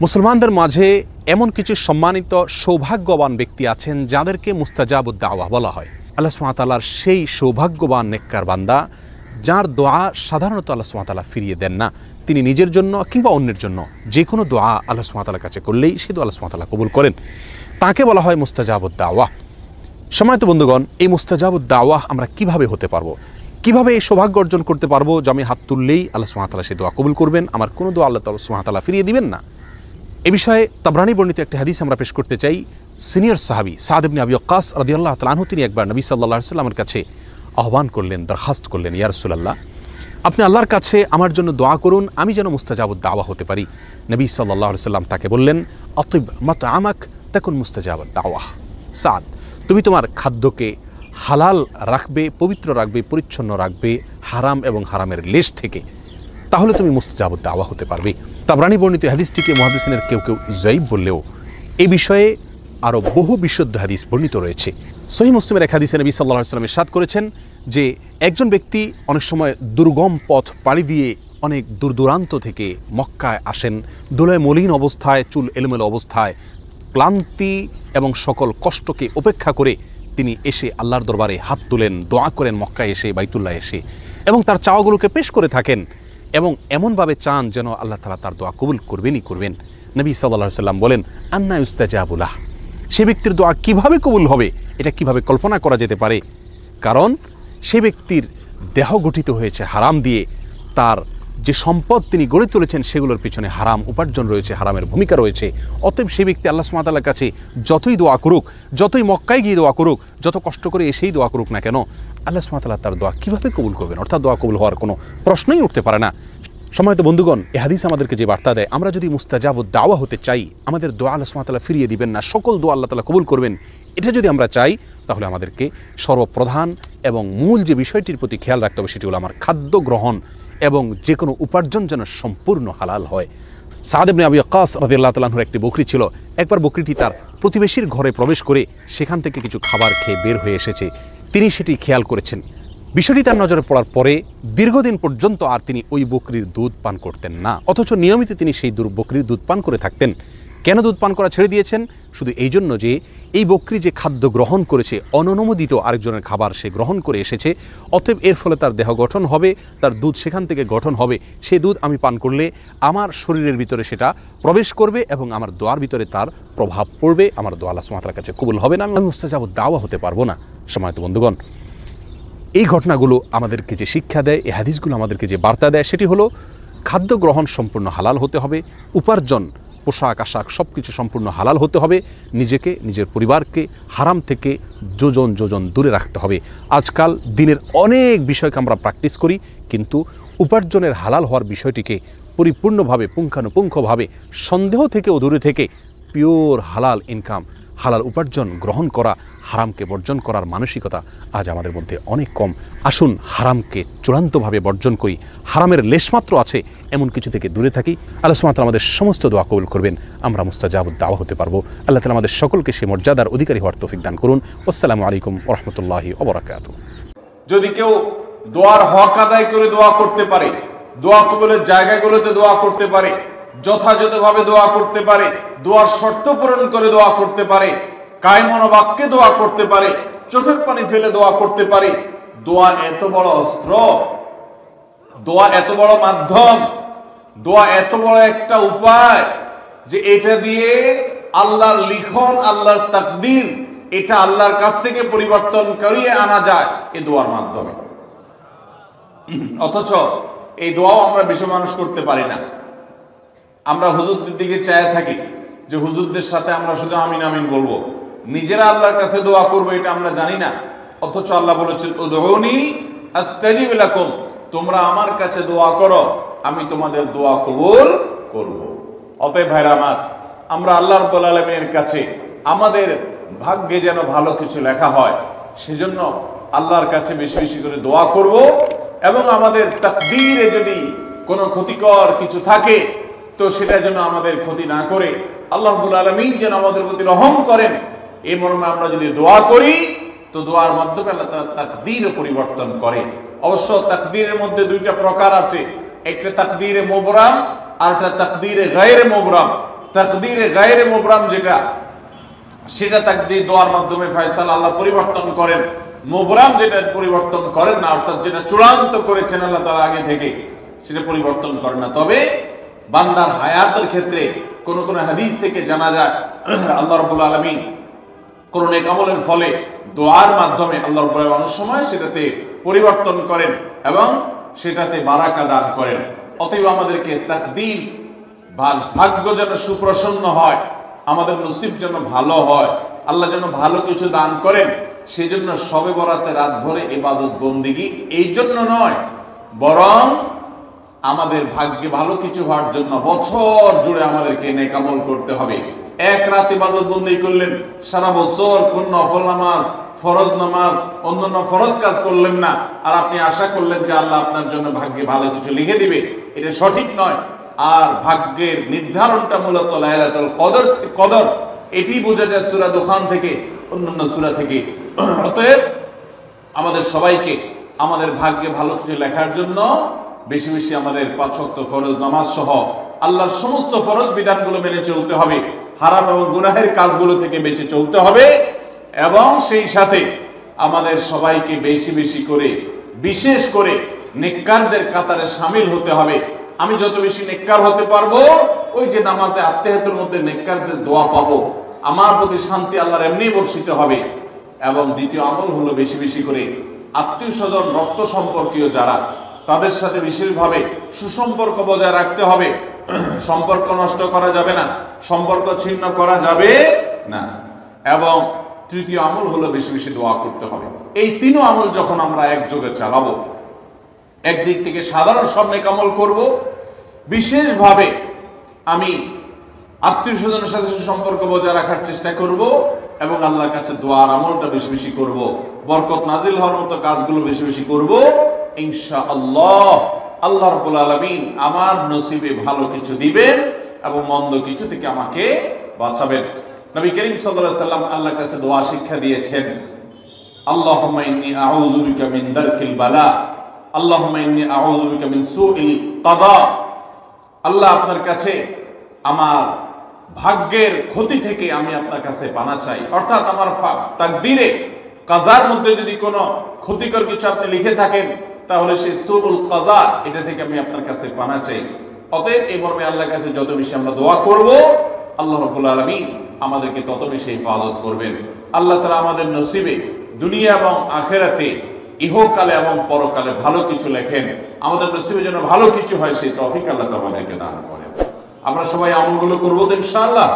মুসলমানদের মাঝে এমন কিছু সম্মানিত সৌভাগ্যবান ব্যক্তি আছেন যাদেরকে মুস্তাজাবুদ দাওয়া বলা হয়। আল্লাহ সুবহানাহু ওয়া তাআলার সেই সৌভাগ্যবান নেককার বান্দা যার দোয়া সাধারণত আল্লাহ সুবহানাহু ওয়া তাআলা ফিরিয়ে দেন না। তিনি নিজের জন্য কিংবা অন্যের জন্য যে কোনো দোয়া আল্লাহ সুবহানাহু ওয়া তাআলার কাছে করলেই সে দোয়া আল্লাহ সুবহানাহু ওয়া তাআলা কবুল করেন। তাকে বলা হয় মুস্তাজাবুদ দাওয়া। সম্মানিত বন্ধুগণ, এই মুস্তাজাবুদ দাওয়া আমরা কিভাবে হতে পারবো, কিভাবে এই সৌভাগ্য অর্জন করতে পারবো যে আমি হাত তুললেই আল্লাহ সুবহানাহু ওয়া তাআলা সেই দোয়া কবুল করবেন, আমার কোনো দোয়া আল্লাহ সুবহানাহু ওয়া তাআলা ফিরিয়ে দিবেন না? এ বিষয়ে তাবরানী বর্ণিত একটি হাদিস আমরা পেশ করতে চাই। সিনিয়র সাহাবী সাদ ইবনে আবি ওয়াক্কাস রাদিয়াল্লাহু তাআলা আনহু তিনি একবার নবী সাল্লাল্লাহু আলাইহি ওয়াসাল্লামের কাছে আহ্বান করলেন, দরখাস্ত করলেন, ইয়া রাসূলুল্লাহ, আপনি আল্লাহর কাছে আমার জন্য দোয়া করুন, আমি যেন মুস্তাজাবুদ দাওয়া হতে পারি। নবী সাল্লাল্লাহু আলাইহি ওয়াসাল্লাম তাকে বললেন, আতিব মাতআমাক তাকুন মুস্তাজাবুদ দাওয়া। সাদ, তুমি তোমার খাদ্যকে হালাল রাখবে, পবিত্র রাখবে, পরিচ্ছন্ন রাখবে হারাম এবং হারামের লেশ থেকে, তাহলে তুমি মুস্তাজাবুদ দাওয়া হতে পারবে। তাবরানী বর্ণিত হাদিসটিকে মুহাদ্দিসিনের কেউ কেউ যায়ীফ বললেও এই বিষয়ে আরও বহু বিশুদ্ধ হাদিস বর্ণিত রয়েছে। সহিহ মুসলিমের এক হাদিসে নবী সাল্লাল্লাহু আলাইহি ওয়াসাল্লাম ইরশাদ করেছেন যে একজন ব্যক্তি অনেক সময় দুর্গম পথ পাড়ি দিয়ে অনেক দূর দূরান্ত থেকে মক্কায় আসেন, ধুলায় মলিন অবস্থায়, চুল এলোমেলো অবস্থায়, ক্লান্তি এবং সকল কষ্টকে উপেক্ষা করে তিনি এসে আল্লাহর দরবারে হাত তুলেন, দোয়া করেন মক্কায় এসে, বাইতুল্লাহ এসে, এবং তার চাওয়াগুলোকে পেশ করে থাকেন এবং এমনভাবে চান যেন আল্লাহ তাআলা তার দোয়া কবুল করবেনই করবেন। নবী সাল্লাল্লাহু আলাইহি ওয়াসাল্লাম বলেন, আন্না ইউস্তাজাবু লাহ, সে ব্যক্তির দোয়া কিভাবে কবুল হবে এটা কিভাবে কল্পনা করা যেতে পারে? কারণ সে ব্যক্তির দেহ গঠিত হয়েছে হারাম দিয়ে, তার যে সম্পদ তিনি গড়ে তুলেছেন সেগুলোর পিছনে হারাম উপার্জন রয়েছে, হারামের ভূমিকা রয়েছে। অতএব সেই ব্যক্তি আল্লাহ সুবহানাহু ওয়া তাআলার কাছে যতই দোয়া করুক, যতই মক্কায় গিয়ে দোয়া করুক, যত কষ্ট করে এসেই দোয়া করুক না কেন, আল্লাহ সুবহানাহু ওয়া তাআলা তার দোয়া কীভাবে কবুল করবেন? অর্থাৎ দোয়া কবুল হওয়ার কোনো প্রশ্নই উঠতে পারে না। সম্মানিত বন্ধুগণ, এই হাদিস আমাদেরকে যে বার্তা দেয়, আমরা যদি মুস্তাজাবুদ দাওয়া হতে চাই, আমাদের দোয়া আল্লাহ সুবহানাহু ওয়া তাআলা ফিরিয়ে দিবেন না, সকল দোয়া আল্লাহ তাআলা কবুল করবেন, এটা যদি আমরা চাই, তাহলে আমাদেরকে সর্বপ্রধান এবং মূল যে বিষয়টির প্রতি খেয়াল রাখতে হবে সেটি হলো আমার খাদ্য গ্রহণ এবং যে কোনো উপার্জন যেন সম্পূর্ণ হালাল হয়। সাদ ইবনে আবি ওয়াক্কাস রাদিয়াল্লাহু তাআলা আনহুর একটি বকরি ছিল। একবার বকরিটি তার প্রতিবেশীর ঘরে প্রবেশ করে সেখান থেকে কিছু খাবার খেয়ে বের হয়ে এসেছে। তিনি সেটি খেয়াল করেছেন। বিষয়টি তার নজরে পড়ার পরে দীর্ঘদিন পর্যন্ত আর তিনি ওই বকরির দুধ পান করতেন না, অথচ নিয়মিত তিনি সেই বকরির দুধ পান করে থাকতেন। কেন দুধ পান করা ছেড়ে দিয়েছেন? শুধু এই জন্য যে এই বকরি যে খাদ্য গ্রহণ করেছে, অননুমোদিত আরেকজনের খাবার সে গ্রহণ করে এসেছে, অতএব এর ফলে তার দেহ গঠন হবে, তার দুধ সেখান থেকে গঠন হবে, সে দুধ আমি পান করলে আমার শরীরের ভিতরে সেটা প্রবেশ করবে এবং আমার দোয়ার ভিতরে তার প্রভাব পড়বে, আমার দোয়া আল্লাহ সুবহানাহু ওয়া তাআলার কাছে কবুল হবে না, আমি মুস্তাজাবুদ দাওয়া হতে পারবো না। সম্মানিত বন্ধুগণ, এই ঘটনাগুলো আমাদেরকে যে শিক্ষা দেয়, এই হাদিসগুলো আমাদেরকে যে বার্তা দেয়, সেটি হলো খাদ্য গ্রহণ সম্পূর্ণ হালাল হতে হবে, উপার্জন, পোশাক আশাক সব কিছু সম্পূর্ণ হালাল হতে হবে, নিজেকে, নিজের পরিবারকে হারাম থেকে যোজন যোজন দূরে রাখতে হবে। আজকাল দিনের অনেক বিষয়কে আমরা প্র্যাকটিস করি, কিন্তু উপার্জনের হালাল হওয়ার বিষয়টিকে পরিপূর্ণভাবে পুঙ্খানুপুঙ্খভাবে সন্দেহ থেকেও দূরে থেকে পিওর হালাল ইনকাম, হালাল উপার্জন গ্রহণ করা, হারামকে বর্জন করার মানসিকতা আজ আমাদের মধ্যে অনেক কম। আসুন হারামকে চূড়ান্তভাবে বর্জন করি, হারামের লেশমাত্র আছে এমন কিছু থেকে দূরে থাকি। আল্লাহ সুবহানাহু ওয়া তাআলা আমাদের সমস্ত দোয়া কবুল করবেন, আমরা মুস্তাজাবুদ দাওয়া হতে পারবো। আল্লাহ তাআলা আমাদের সকলকে সেই মর্যাদার অধিকারী হওয়ার তৌফিক দান করুন। আসসালামু আলাইকুম ওয়া রাহমাতুল্লাহি ওয়া বারাকাতুহু। যদি কেউ দোয়ার হক আদায় করে দোয়া করতে পারে, দোয়া কবুলের জায়গাগুলোতে দোয়া করতে পারে, যথাযথভাবে দোয়া করতে পারে, দোয়ার শর্ত পূরণ করে দোয়া করতে পারে, কায়মন বাক্যে দোয়া করতে পারে, চোখের পানি ফেলে দোয়া করতে পারে, দোয়া এত বড় অস্ত্র, দোয়া এত বড় মাধ্যম, দোয়া এত বড় একটা উপায় যে এটা দিয়ে আল্লাহর লিখন, আল্লাহর তাকদীর, এটা আল্লাহর কাছ থেকে পরিবর্তন করিয়ে আনা যায় এই দোয়ার মাধ্যমে। অথচ এই দোয়াও আমরা বেশি মানুষ করতে পারি না। আমরা হুজুরদের দিকে চায় থাকি যে হুজুরদের সাথে আমরা শুধু আমিন আমিন বলবো, নিজেরা আল্লাহর কাছে দোয়া করবো এটা আমরা জানি না। অথচ আল্লাহ বলেছেন, উদউনি আস্তাজিব লাকুম, তোমরা আমার কাছে দোয়া করো, আমি তোমাদের দোয়া কবুল করব। অতএব ভাইরা আমার, আমরা আল্লাহ রাব্বুল আলামিনের কাছে আমাদের ভাগ্যে যেন ভালো কিছু লেখা হয়, সেজন্য আল্লাহর কাছে বেশি বেশি করে দোয়া করব এবং আমাদের তাকদীরে যদি কোনো ক্ষতিকর কিছু থাকে তো সেটা যেন আমাদের ক্ষতি না করে আল্লাহ রাব্বুল আলামিন যেন আমাদের প্রতি রহম করেন, এই মর্মে আমরা যদি দোয়া করি তো দোয়ার মাধ্যমে আল্লাহ তাআলা তাকদীরও পরিবর্তন করে। অবশ্য তাকদীরের মধ্যে দুইটা প্রকার আছে, একটা তাকদীরে মুবরাম আর একটা তাকদীরে গায়রে মুবরাম। তাকদীরে গায়রে মুবরাম যেটা, সেটা তাকদীর দোয়ার মাধ্যমে ফয়সালা আল্লাহ পরিবর্তন করেন। মুবরাম যেটা পরিবর্তন করেন না, অর্থাৎ যেটা চূড়ান্ত করেছেন আল্লাহ তাআলা আগে থেকে, সেটা পরিবর্তন করেন না। তবে বান্দার হায়াতের ক্ষেত্রে কোন কোন হাদিস থেকে জানা যায় আল্লাহ রাব্বুল আলামিন কোন নেক আমলের ফলে দোয়ার মাধ্যমে আল্লাহ রাব্বুল আলামিন অনেক সময় সেটাতে পরিবর্তন করেন এবং সেটাতে বারাকা দান করেন। অতএব আমাদেরকে তাকদীর, ভাগ্য যেন সুপ্রসন্ন হয়, আমাদের নসিব যেন ভালো হয়, আল্লাহ যেন ভালো কিছু দান করেন, সেজন্য শবে বরাতে রাত ভরে ইবাদত বন্দেগী এই জন্য নয়, বরং আমাদের ভাগ্যে ভালো কিছু হওয়ার জন্য বছর জুড়ে আমাদেরকে নেক আমল করতে হবে। এক রাত ইবাদত বন্দেগী করলেন, সারা বছর কোন নফল নামাজ, ফরজ নামাজ, অন্যান্য ফরজ কাজ করলেন না, আর আপনি আশা করলেন যে আল্লাহ আপনার জন্য ভাগ্যে ভালো কিছু লিখে দিবে, এটা সঠিক নয়। আর ভাগ্যের নির্ধারণটা মূলত লাইলাতুল কদর, এটি বোঝা যায় সূরা দুখান থেকে, অন্যান্য সূরা থেকে। অতএব আমাদের সবাইকে আমাদের ভাগ্যে ভালো কিছু লেখার জন্য বেশি বেশি আমাদের 5 ওয়াক্ত ফরজ নামাজ সহ আল্লাহর সমস্ত ফরজ বিধানগুলো মেনে চলতে হবে, হারাম এবং গুনাহের কাজগুলো থেকে বেঁচে চলতে হবে, এবং সেই সাথে আমাদের সবাইকে বেশি বেশি করে, বিশেষ করে নেককারদের কাতারে শামিল হতে হবে। আমি যত বেশি নেককার হতে পারবো, ওই যে নামাজে আত্মীয়তার মধ্যে নেককারদের দোয়া পাবো, আমার প্রতি শান্তি আল্লাহর এমনি বর্ষিত হবে। এবং দ্বিতীয় আমল হলো বেশি বেশি করে আত্মীয় স্বজন, রক্ত সম্পর্কীয় যারা, তাদের সাথে বিশেষভাবে সুসম্পর্ক বজায় রাখতে হবে। সম্পর্ক নষ্ট করা যাবে না, সম্পর্ক ছিন্ন করা যাবে না। এবং তৃতীয় আমল হলো বেশি বেশি দোয়া করতে হবে। এই তিনও আমল যখন আমরা একযোগে চালাবো, একদিক থেকে সাধারণ সব নেক আমল করব, বিশেষভাবে আমি আত্মীয় স্বজনের সাথে সুসম্পর্ক বজায় রাখার চেষ্টা করব, এবং আল্লাহর কাছে দোয়ার আমলটা বেশি বেশি করব, বরকত নাজিল হওয়ার মতো কাজগুলো বেশি বেশি করব, ইনশাআল্লাহ আল্লাহ রাব্বুল আলামিন আমার নসিবে ভালো কিছু দিবেন এবং মন্দ কিছু থেকে আমাকে বাঁচাবেন। নবী করিম সাল্লাল্লাহু আলাইহি সাল্লাম আল্লাহর কাছে দোয়া শিক্ষা দিয়েছেন, আল্লাহুম্মা ইন্নী আউযু বিকা মিন দারকিল বালা, আল্লাহুম্মা ইন্নী আউযু বিকা মিন সুইল কাদা। আল্লাহ, আপনার কাছে আমার ভাগ্যের ক্ষতি থেকে আমি আপনার কাছে পানা চাই। অর্থাৎ আমার তাকদীরে, কাজার মধ্যে যদি কোনো ক্ষতিকর কিছু আপনি লিখে থাকেন, তাহলে সেই সুউল কাজা, এটা থেকে আমি আপনার কাছে পানা চাই। অতএব এই মর্মে আল্লাহর কাছে যত বেশি আমরা দোয়া করব, আল্লাহ রাব্বুল আলামিন আমাদেরকে তত বেশি হিফাজত করবেন। আল্লাহ তাআলা আমাদের নসিবে দুনিয়া এবং আখিরাতে, ইহকালে এবং পরকালে ভালো কিছু লেখেন, আমাদের নসিবে যেন ভালো কিছু হয়, সেই তৌফিক আল্লাহ তাআলা আমাদেরকে দান করেন। আমরা সবাই আমলগুলো করবো তো ইনশাআল্লাহ।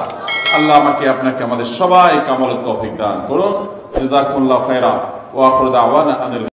আল্লাহ আমাকে আপনাকে আমাদের সবাইকে আমলের তৌফিক দান করুন। জাযাকুমুল্লাহু খায়রা ওয়া আখিরু দাওয়ানা আনিল